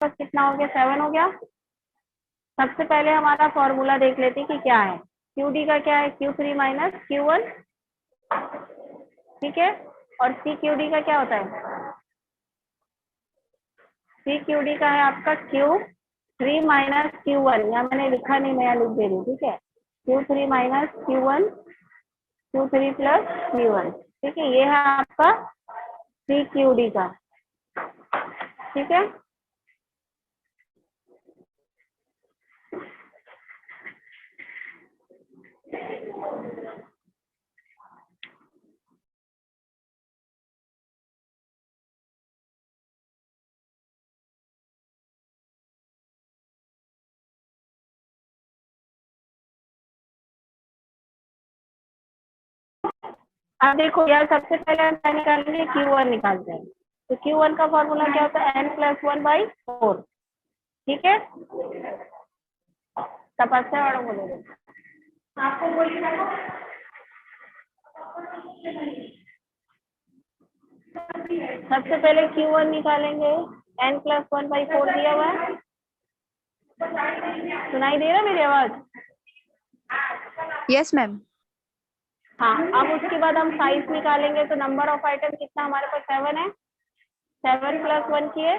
पास कितना हो गया, 7 हो गया। सबसे पहले हमारा फॉर्मूला देख लेते हैं कि क्या है। क्यू डी का क्या है, Q3 माइनस Q1, ठीक है। और सी क्यू डी का क्या होता है, सी क्यू डी का है आपका Q3 माइनस Q1, या मैंने लिखा नहीं, नया लिख दे रही हूँ, ठीक है। Q3 minus Q1, Q3 plus Q1, ठीक है। ये है आपका सी क्यू डी का, ठीक है। अब देखो यार, सबसे पहले हम क्या निकालेंगे, Q1 निकालते हैं। तो Q1 का फॉर्मूला क्या होता है, n+1/4, ठीक है। तपस्या वालों को बोलो, आपको बोलिए। सबसे पहले Q1 निकालेंगे, n+1/4 दिया हुआ है। सुनाई दे रहा मेरी आवाज? Yes ma'am. हाँ, अब उसके बाद हम साइज निकालेंगे। तो नंबर ऑफ आइटम कितना हमारे पास, 7 है। 7 + 1 किए,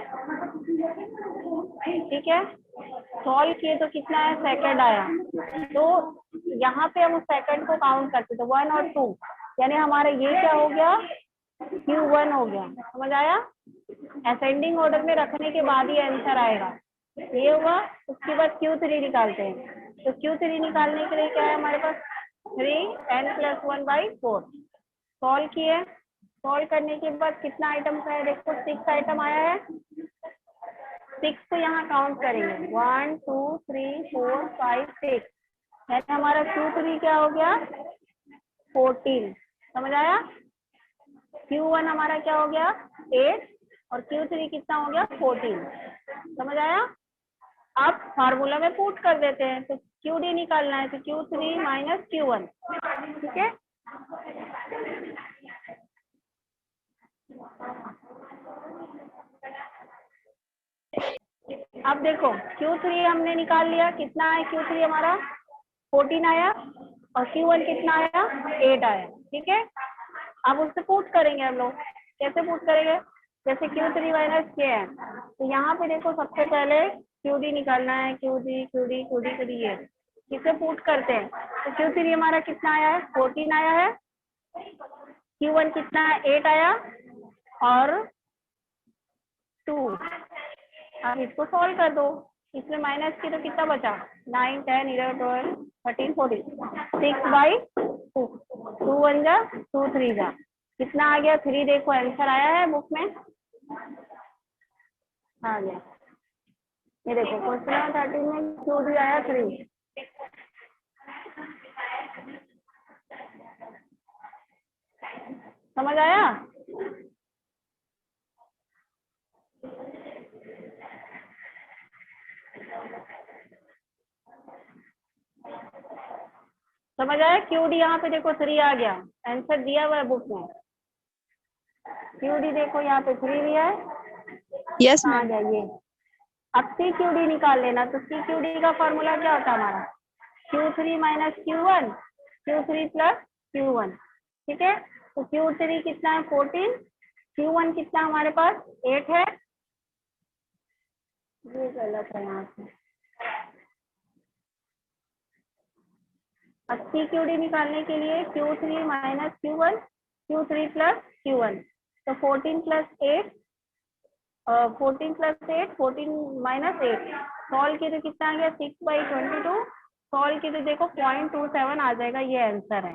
ठीक है। सॉल्व किए तो कितना है, सेकंड आया। तो यहाँ पे हम उस सेकंड को काउंट करते, तो 1 और 2, यानी हमारा ये क्या हो गया, Q1 हो गया। समझ आया? असेंडिंग ऑर्डर में रखने के बाद ही आंसर आएगा, ये होगा। उसके बाद Q3 निकालते हैं। तो Q3 निकालने के लिए क्या है हमारे पास, 3n+1/4। सॉल्व किए, सॉल्व करने के बाद कितना आइटम का है, देखो 6 आइटम आया है। 6 को यहाँ काउंट करेंगे, 1 2 3 4 5 6, यानी हमारा Q3 क्या हो गया, 14। समझ आया? Q1 हमारा क्या हो गया, 8, और Q3 कितना हो गया, 14। समझ आया? अब फार्मूला में पुट कर देते हैं। तो QD निकालना है, तो Q3 माइनस Q1, ठीक है। अब देखो Q3 हमने निकाल लिया, कितना है Q3 हमारा, 14 आया, और Q1 कितना आया, 8 आया, ठीक है। अब उससे पुट करेंगे हम लोग। कैसे पुट करेंगे, जैसे Q3 माइनस K है, तो यहाँ पे देखो सबसे पहले QD निकालना है, QD ये किसे पुट करते हैं। तो Q3 हमारा कितना आया है, 14 आया है। Q1 कितना है, 8 आया, और 2। अब इसको सॉल्व कर दो, इसमें माइनस की तो कितना बचा, 9 10 11 12 13 14, 6/2, 2 1 जा 2 3 जा, कितना आ गया, 3। देखो आंसर आया है बुक में, आ गया। ये देखो क्वेश्चन नंबर 13 में QD आया 3। समझ आया? समझ आया? QD यहाँ पे देखो 3 आ गया, आंसर दिया हुआ है बुक में। QD देखो यहाँ पे 3 दिया है, यस कहाँ मैम। गया ये। अब CQD निकाल लेना। तो CQD का फॉर्मूला क्या होता है हमारा, Q3 minus Q1, Q3 plus Q1, ठीक है। तो Q3 कितना है, 14, Q1 कितना हमारे पास, 8 है। ये गलत है यहाँ से। अब CQD निकालने के लिए Q3 minus Q1, Q3 plus Q1, तो 14 प्लस 8, 14 प्लस 8, 14 माइनस 8, सॉल्व किए तो कितना आ गया, 6/22। सॉल्व किए तो देखो 0.27 आ जाएगा, ये आंसर है।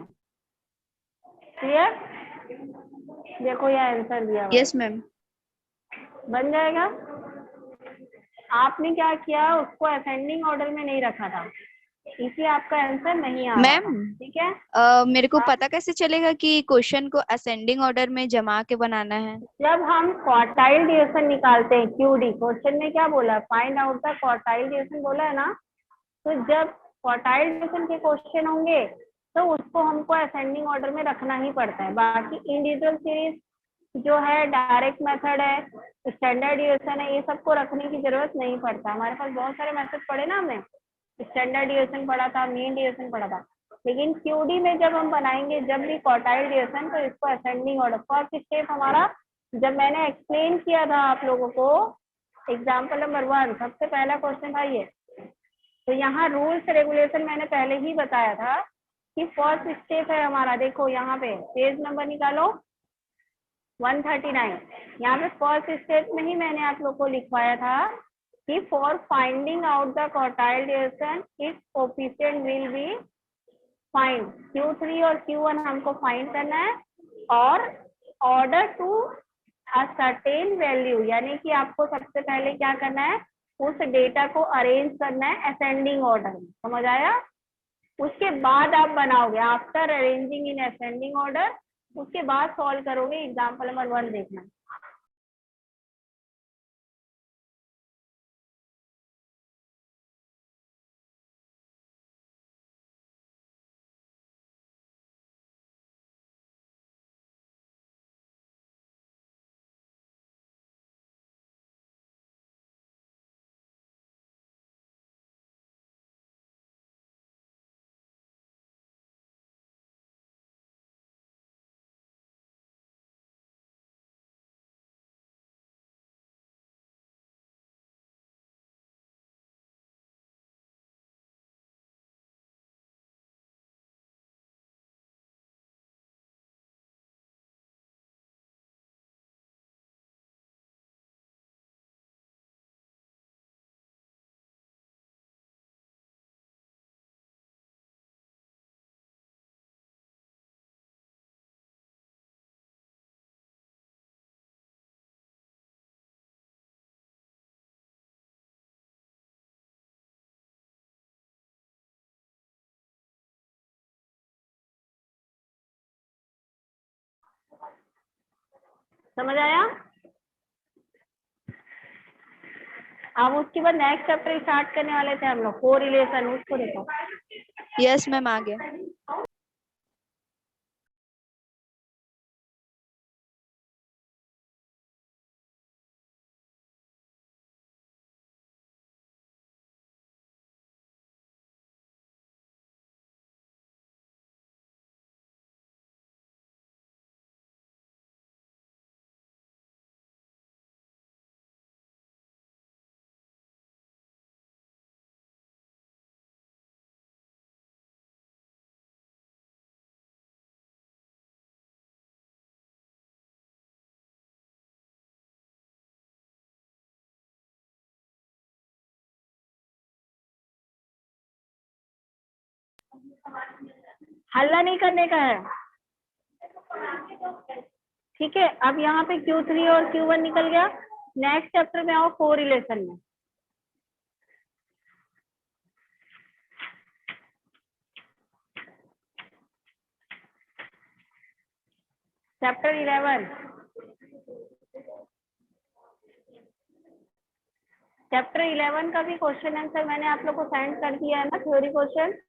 क्लियर? देखो ये आंसर दिया हुआ है, यस मैम। बन जाएगा। आपने क्या किया, उसको असेंडिंग ऑर्डर में नहीं रखा था, इसलिए आपका आंसर नहीं आ रहा मैम, था, ठीक है। मेरे को हाँ, पता कैसे चलेगा कि क्वेश्चन को असेंडिंग ऑर्डर में जमा के बनाना है? जब हम क्वार्टाइल डिवीजन निकालते हैं, QD क्वेश्चन में क्या बोला, find out the quartile division बोला है ना। तो जब क्वार्टाइल डिवीजन के क्वेश्चन होंगे, तो उसको हमको असेंडिंग ऑर्डर में रखना ही पड़ता है। बाकी इंडिविजुअल सीरीज जो है डायरेक्ट मेथड है, स्टैंडर्ड डिविएशन है, ये सबको रखने की जरूरत नहीं पड़ता। हमारे पास बहुत सारे मेथड पढ़े ना हमने, स्टैंडर्ड डिविएशन पढ़ा था, मीन डिविएशन पढ़ा था, लेकिन क्यूडी में जब हम बनाएंगे जब भी क्वार्टाइल डिविएशन, तो इसको असेंडिंग ऑर्डर। फर्स्ट स्टेप हमारा, जब मैंने एक्सप्लेन किया था आप लोगों को एग्जाम्पल नंबर 1, सबसे पहला क्वेश्चन था ये। तो यहाँ रूल्स रेगुलेशन मैंने पहले ही बताया था कि फर्स्ट स्टेप है हमारा, देखो यहाँ पे पेज नंबर निकालो 139। यहाँ पे फर्स्ट स्टेप में ही मैंने आप लोग को लिखवाया था कि for finding out the quartile deviation its coefficient will be find, Q3 और Q1 हमको फाइंड करना है, और order to a certain value, यानी कि आपको सबसे पहले क्या करना है, उस डेटा को अरेंज करना है असेंडिंग ऑर्डर में। समझ आया? उसके बाद आप बनाओगे, after arranging in ascending order, उसके बाद सॉल्व करोगे। एग्जाम्पल नंबर 1 देखना। समझ आया? अब उसके बाद नेक्स्ट चैप्टर स्टार्ट करने वाले थे हम लोग, कोरिलेशन, उसको देखो। यस मैम, आ गया। हल्ला नहीं करने का है, ठीक है? अब यहाँ पे Q3 और Q1 निकल गया। नेक्स्ट चैप्टर में आओ, कोरिलेशन में। चैप्टर 11, चैप्टर 11 का भी क्वेश्चन आंसर मैंने आप लोग को सेंड कर दिया है ना, थ्योरी क्वेश्चन।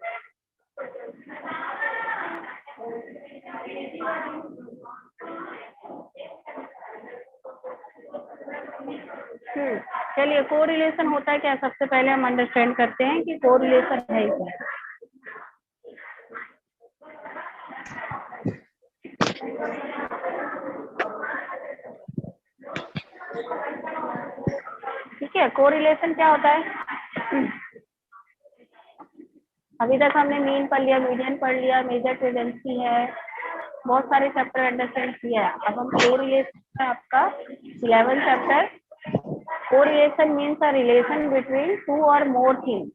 चलिए, कोरिलेशन होता है क्या, सबसे पहले हम अंडरस्टैंड करते हैं कि कोरिलेशन है क्या। ठीक है, कोरिलेशन क्या होता है? अभी तक हमने मीन पढ़ लिया, मीडियन पढ़ लिया, मेजर टेंडेंसी है, बहुत सारे चैप्टर अंडरस्टैंड किया है। अब हम कोरिलेशन, आपका 11th chapter. Correlation means a relation between two और more things.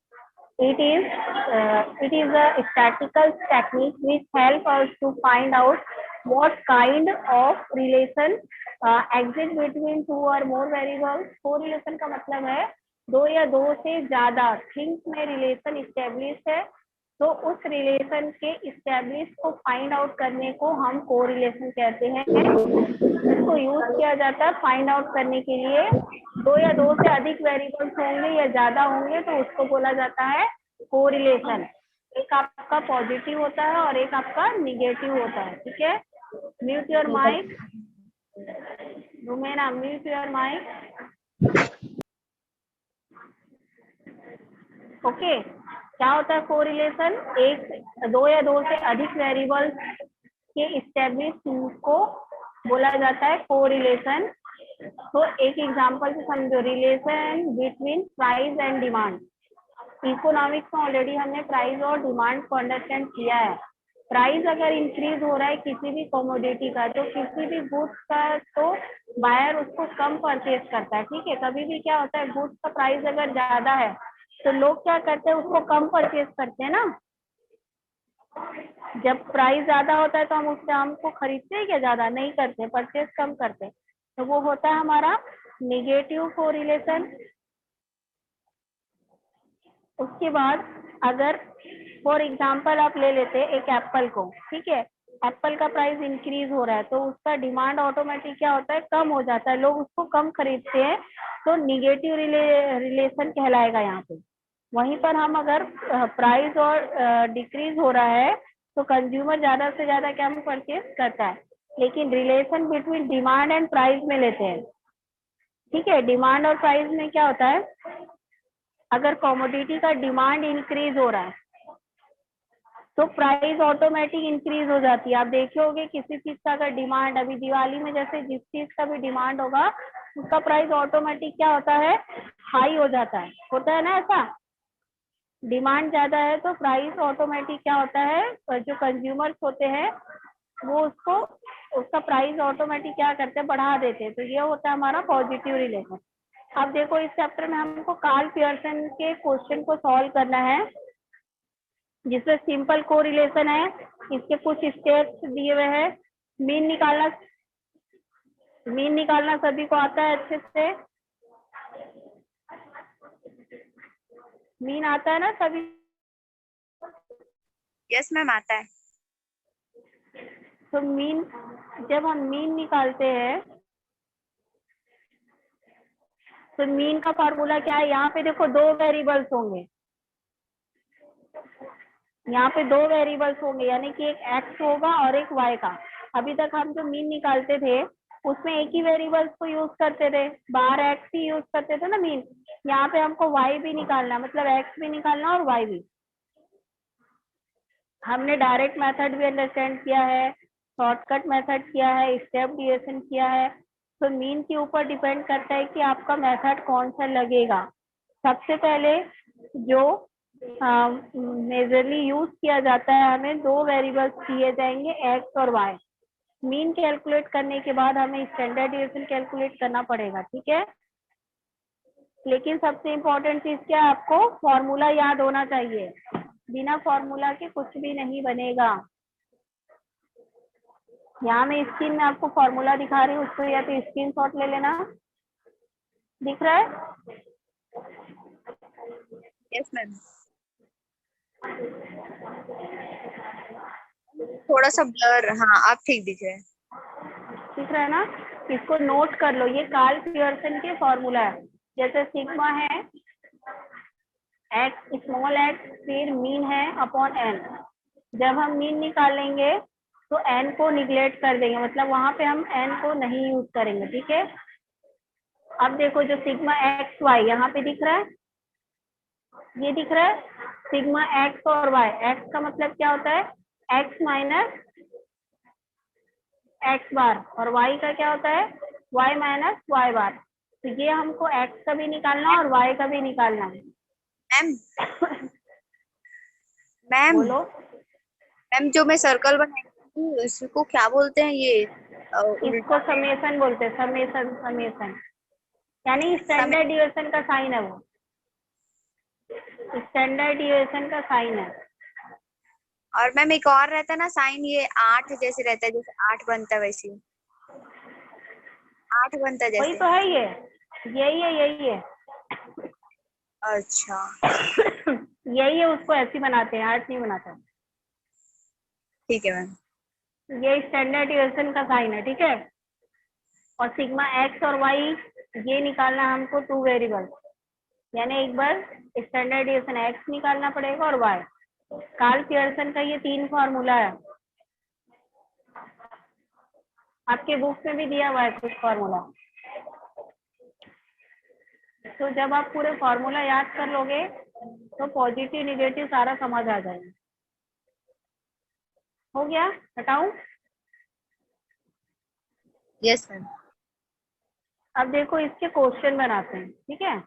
It is a statistical technique which help us to find out what kind of relation exists between two or more variables. Correlation का मतलब है दो या दो से ज्यादा things में रिलेशन स्टेब्लिश है, तो उस रिलेशन के स्टेब्लिश को फाइंड आउट करने को हम कोरिलेशन कहते हैं। इसको यूज किया जाता है फाइंड आउट करने के लिए। दो या दो से अधिक वेरिएबल्स होंगे या ज्यादा होंगे तो उसको बोला जाता है कोरिलेशन। एक आपका पॉजिटिव होता है और एक आपका निगेटिव होता है। ठीक है, mute your mic. Rumain, unmute your mic. Okay क्या होता है कोरिलेशन? एक दो या दो से अधिक वेरिएबल्स के इस्टेब्लिश को बोला जाता है कोरिलेशन। तो एक एग्जांपल से समझो, relation between price and demand. Economics में ऑलरेडी हमने प्राइस और डिमांड को अंडरस्टैंड किया है। प्राइस अगर इंक्रीज हो रहा है किसी भी कमोडिटी का, तो किसी भी गुड्स का, तो बायर उसको कम परचेज करता है। ठीक है, कभी भी क्या होता है, गुड्स का प्राइस अगर ज्यादा है तो लोग क्या करते हैं, उसको कम परचेज करते हैं ना। जब प्राइस ज्यादा होता है तो हम उससे हमको खरीदते हैं क्या? ज्यादा नहीं करते, परचेज कम करते। तो वो होता है हमारा निगेटिव कोरिलेशन। उसके बाद अगर फॉर एग्जाम्पल आप ले लेते हैं एक एप्पल को, ठीक है, एप्पल का प्राइस इंक्रीज हो रहा है तो उसका डिमांड ऑटोमेटिक क्या होता है, कम हो जाता है, लोग उसको कम खरीदते हैं। तो निगेटिव रिलेशन कहलाएगा यहाँ पे। वहीं पर हम अगर प्राइस और डिक्रीज हो रहा है तो कंज्यूमर ज्यादा से ज्यादा क्या परचेज करता है। लेकिन relation between demand and price में लेते हैं। ठीक है, डिमांड और प्राइस में क्या होता है, अगर कमोडिटी का डिमांड इंक्रीज हो रहा है तो प्राइस ऑटोमेटिक इंक्रीज हो जाती है। आप देखे होंगे किसी चीज का अगर डिमांड, अभी दिवाली में जैसे जिस चीज का भी डिमांड होगा उसका प्राइस ऑटोमेटिक क्या होता है, हाई हो जाता है। होता है ना ऐसा? डिमांड ज्यादा है तो प्राइस ऑटोमेटिक क्या होता है, जो कंज्यूमर्स होते हैं वो उसको, उसका प्राइस ऑटोमेटिक क्या करते हैं, बढ़ा देते हैं। तो ये होता है हमारा पॉजिटिव रिलेशन। अब देखो इस चैप्टर में हमको कार्ल पियर्सन के क्वेश्चन को सॉल्व करना है जिसमें सिंपल कोरिलेशन है। इसके कुछ स्टेप्स दिए हुए हैं। मीन निकालना, मीन निकालना सभी को आता है अच्छे से? मीन आता है ना सभी? यस मैम, आता है। तो मीन, जब हम मीन निकालते हैं तो मीन का फॉर्मूला क्या है? यहाँ पे देखो दो वेरिएबल्स होंगे, यहाँ पे दो वेरिएबल्स होंगे, यानी कि एक एक्स होगा और एक वाई का। अभी तक हम जो मीन निकालते थे उसमें एक ही वेरिएबल्स को यूज करते थे, बाहर एक्स ही यूज करते थे ना मीन। यहाँ पे हमको वाई भी निकालना, मतलब एक्स भी निकालना और वाई भी। हमने डायरेक्ट मेथड भी अंडरस्टैंड किया है, शॉर्टकट मेथड किया है, स्टेप डिविएशन किया है। तो मीन के ऊपर डिपेंड करता है कि आपका मेथड कौन सा लगेगा। सबसे पहले जो मेजरली यूज किया जाता है, हमें दो वेरिएबल्स दिए जाएंगे एक्स और वाई। मीन कैलकुलेट करने के बाद हमें स्टैंडर्ड डिविएशन कैलकुलेट करना पड़ेगा। ठीक है, लेकिन सबसे इम्पोर्टेंट चीज क्या है, आपको फॉर्मूला याद होना चाहिए। बिना फॉर्मूला के कुछ भी नहीं बनेगा। यहाँ मैं स्क्रीन में आपको फॉर्मूला दिखा रही हूँ, उसको या तो स्क्रीनशॉट ले लेना। दिख रहा है? यस मैम, थोड़ा सा ब्लर, हाँ आप ठीक दिख रहे हैं। दिख रहा है ना? इसको नोट कर लो, ये कार्ल पियर्सन के फॉर्मूला है। जैसे सिग्मा है एक्स, स्मॉल एक्स, फिर मीन है अपॉन एन। जब हम मीन निकालेंगे तो एन को निगलेक्ट कर देंगे, मतलब वहां पे हम एन को नहीं यूज करेंगे। ठीक है, अब देखो जो सिग्मा एक्स वाई यहाँ पे दिख रहा है, ये दिख रहा है सिग्मा एक्स और वाई। एक्स का मतलब क्या होता है, एक्स माइनस एक्स बार, और वाई का क्या होता है, वाई माइनस वाई बार। तो ये हमको एक्स का भी निकालना और वाई का भी निकालना है। मैम मैम बोलो। मैम, जो मैं सर्कल बनाई थी उसको क्या बोलते हैं? ये इसको उल्टा में समेसन बोलते हैं, समेसन, समेसन यानी समय। स्टैंडर्ड डिविएशन का साइन है, वो स्टैंडर्ड डिविएशन का साइन है। और मैम एक और रहता है ना साइन, ये 8 जैसे रहता है, जैसे 8 बनता है वैसे 8 बनता है वही जैसे। तो है, ये यही है, यही है। अच्छा, यही है, उसको ऐसे बनाते हैं, आर्ट नहीं बनाते। ठीक है मैम। ये स्टैंडर्ड डिविएशन का साइन है। ठीक है, और सिग्मा एक्स और वाई ये निकालना है हमको, टू वेरिएबल, यानी एक बार स्टैंडर्ड डिविएशन एक्स निकालना पड़ेगा और वाई। कार्ल पियर्सन का ये तीन फॉर्मूला है। आपके बुक में भी दिया हुआ है कुछ फॉर्मूला। तो जब आप पूरे फॉर्मूला याद कर लोगे तो पॉजिटिव निगेटिव सारा समझ आ जाएगा। हो गया? हटाऊं? Yes ma'am. अब देखो इसके क्वेश्चन बनाते हैं, ठीक है।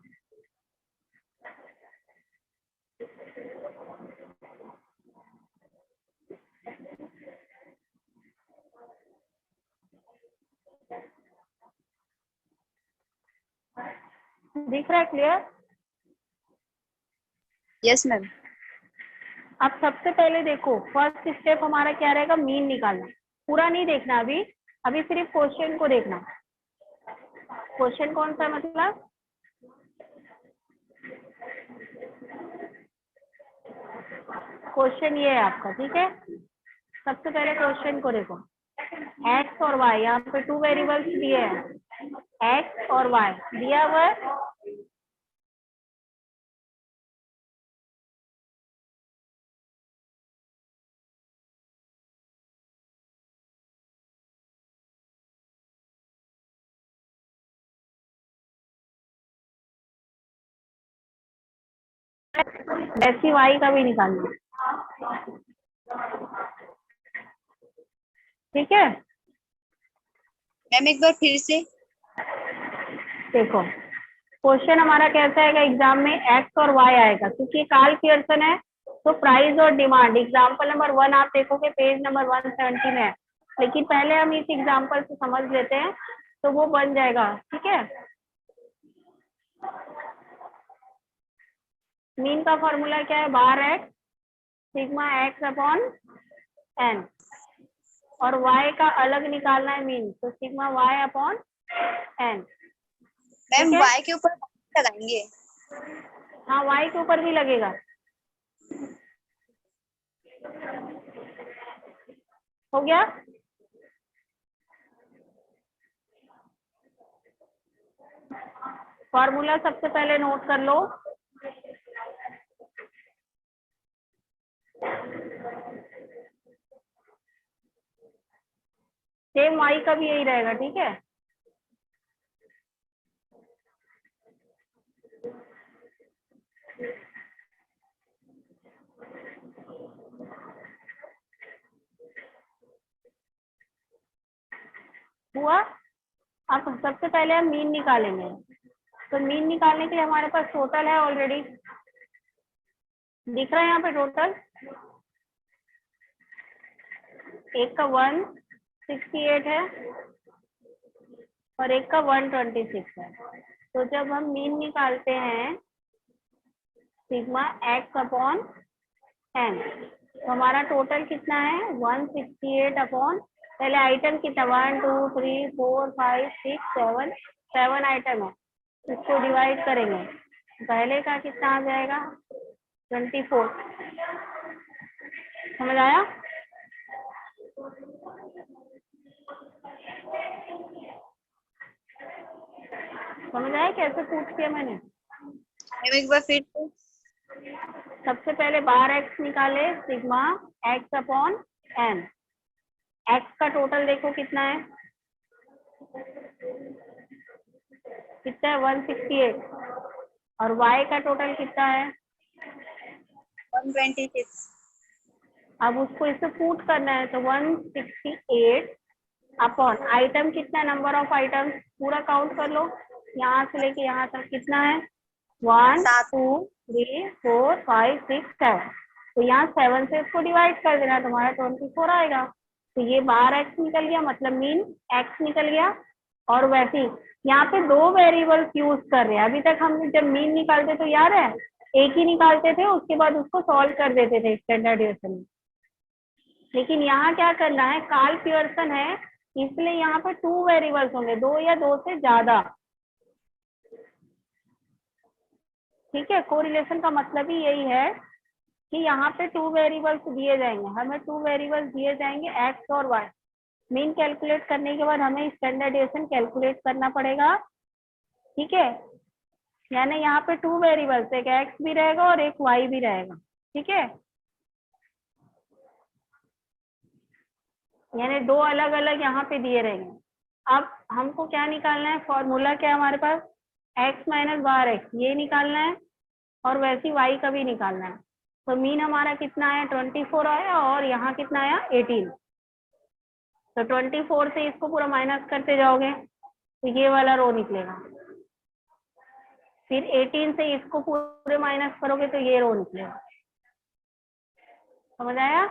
दिख रहा है क्लियर? Yes ma'am. अब सबसे पहले देखो फर्स्ट स्टेप हमारा क्या रहेगा, मीन निकालना। पूरा नहीं देखना अभी, अभी सिर्फ क्वेश्चन को देखना। क्वेश्चन कौन सा मतलब, क्वेश्चन ये है आपका, ठीक है। सबसे पहले क्वेश्चन को देखो, एक्स और वाई, यहाँ पे टू वेरिएबल्स दिए हैं, एक्स और वाई दिया हुआ है। वैसी वाई का भी निकालना, ठीक है। मैम एक बार फिर से। देखो क्वेश्चन हमारा कैसा आएगा एग्जाम में, एक्स और वाई आएगा, क्योंकि काल पियर्सन है तो प्राइस और डिमांड। एग्जाम्पल नंबर 1 आप देखोगे पेज नंबर 170 में है, लेकिन पहले हम इस एग्जाम्पल से समझ लेते हैं तो वो बन जाएगा, ठीक है। मीन का फॉर्मूला क्या है, bar x sigma x upon n, और y का अलग निकालना है मीन, तो sigma y upon n. Ma'am ठीक है, y के ऊपर लगाएंगे। हाँ y के ऊपर भी लगेगा। हो गया? फॉर्मूला सबसे पहले नोट कर लो। सेम y का भी यही रहेगा, ठीक है। हुआ? अब सबसे पहले हम मीन निकालेंगे, तो मीन निकालने के लिए हमारे पास टोटल है ऑलरेडी, दिख रहा है यहाँ पे टोटल। एक का 168 है और एक का 126 है। तो जब हम मीन निकालते हैं सिग्मा एक्स अपॉन एन, तो हमारा टोटल कितना है 168 अपॉन, पहले आइटम कितना 1 2 3 4 5 6 7, 7 आइटम है, इसको डिवाइड करेंगे, पहले का कितना आ जाएगा 24। समझ आया? समझ आया कैसे पूछ किया मैंने? मैम एक बार फिर से। सबसे पहले बार एक्स निकाले, sigma x upon n, x का टोटल देखो कितना है, कितना है 168, और वाई का टोटल कितना है 126। अब उसको इससे पुट करना है, तो 168 अपॉन आइटम कितना, नंबर ऑफ आइटम पूरा काउंट कर लो, यहाँ से लेके यहाँ तक कितना है 1 7। 2 3 4 5 6 7, तो यहाँ 7 से इसको डिवाइड कर देना, तुम्हारा 24 आएगा। तो ये बार एक्स निकल गया, मतलब मीन एक्स निकल गया। और वैसे ही यहाँ पे दो वेरिएबल्स यूज कर रहे हैं, अभी तक हम जब मीन निकालते तो याद है एक ही निकालते थे, उसके बाद उसको सॉल्व कर देते थे स्टैंडर्ड डिविजन में। लेकिन यहाँ क्या करना है, कार्ल पियर्सन है इसलिए यहाँ पे टू वेरिएबल्स होंगे, दो या दो से ज्यादा, ठीक है। कोरिलेशन का मतलब ही यही है कि यहाँ पे टू वेरिएबल्स दिए जाएंगे, हमें टू वेरिएबल्स दिए जाएंगे एक्स और वाई। मीन कैलकुलेट करने के बाद हमें स्टैंडर्ड डिविएशन कैलकुलेट करना पड़ेगा, ठीक है। यानी यहाँ पे टू वेरिएबल्स, एक एक्स भी रहेगा और एक वाई भी रहेगा, ठीक है। यानी दो अलग अलग यहाँ पे दिए रहेंगे। अब हमको क्या निकालना है, फॉर्मूला क्या है हमारे पास, x माइनस बार एक्स, ये निकालना है और वैसे ही y का भी निकालना है। तो मीन हमारा कितना आया, 24 आया और यहाँ कितना आया, 18। तो 24 से इसको पूरा माइनस करते जाओगे तो ये वाला रो निकलेगा, फिर 18 से इसको पूरे माइनस करोगे तो ये रो निकलेगा। समझ आया?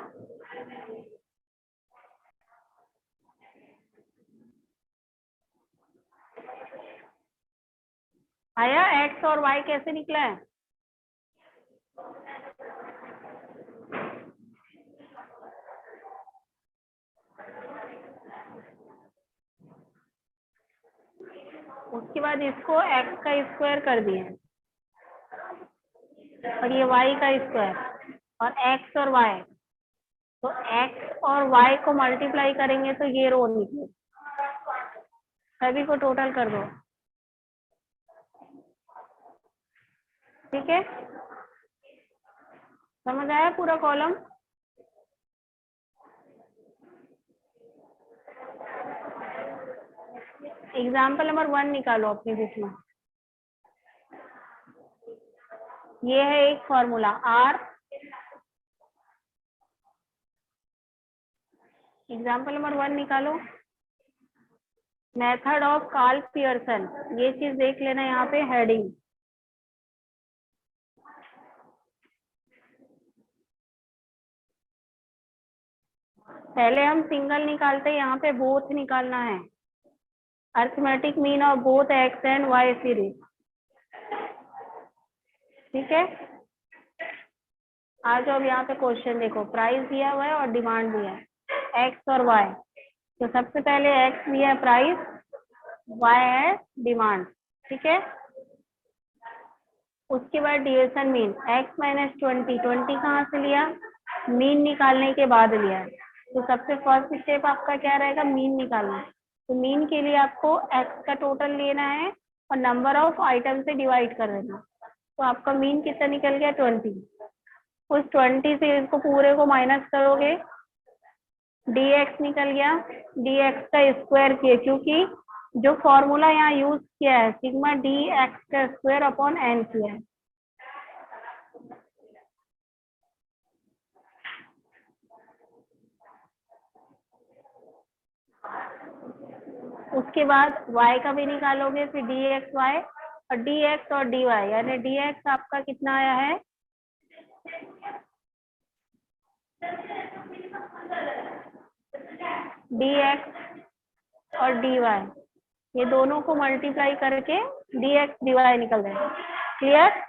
आया? x और y कैसे निकला है? उसके बाद इसको x का स्क्वायर कर दिए और ये y का स्क्वायर और x और y, तो x और y को मल्टीप्लाई करेंगे तो ये रो निकले। सभी को टोटल कर दो, ठीक है? समझ आया पूरा कॉलम? एग्जाम्पल नंबर 1 निकालो अपनी बुक में। ये है एक फॉर्मूला R। एग्जाम्पल नंबर 1 निकालो, मेथड ऑफ कार्ल पियर्सन। ये चीज देख लेना यहाँ पे हेडिंग। पहले हम सिंगल निकालते हैं, यहाँ पे बोथ निकालना है। Arithmetic mean of both x and y series, ठीक है? आ जाओ, अब यहाँ पे क्वेश्चन देखो, प्राइस दिया हुआ है और डिमांड दिया है, एक्स और वाई। तो सबसे पहले एक्स दिया है प्राइस, वाई है डिमांड, ठीक है? उसके बाद डिविजन मीन, एक्स माइनस 20, 20 कहाँ से लिया, मीन निकालने के बाद लिया है। तो सबसे फर्स्ट स्टेप आपका क्या रहेगा, मीन निकालना। तो मीन के लिए आपको एक्स का टोटल लेना है और नंबर ऑफ आइटम से डिवाइड कर देना। तो आपका मीन कितना निकल गया, 20। उस 20 से इसको पूरे को माइनस करोगे, dx निकल गया, dx का स्क्वायर किया, क्योंकि जो फॉर्मूला यहाँ यूज किया है सिग्मा dx का स्क्वायर अपॉन n किया है। उसके बाद y का भी निकालोगे, फिर dxy और dx और dy, यानी dx आपका कितना आया है, dx और dy, ये दोनों को मल्टीप्लाई करके dx dy निकल जाएगा। क्लियर?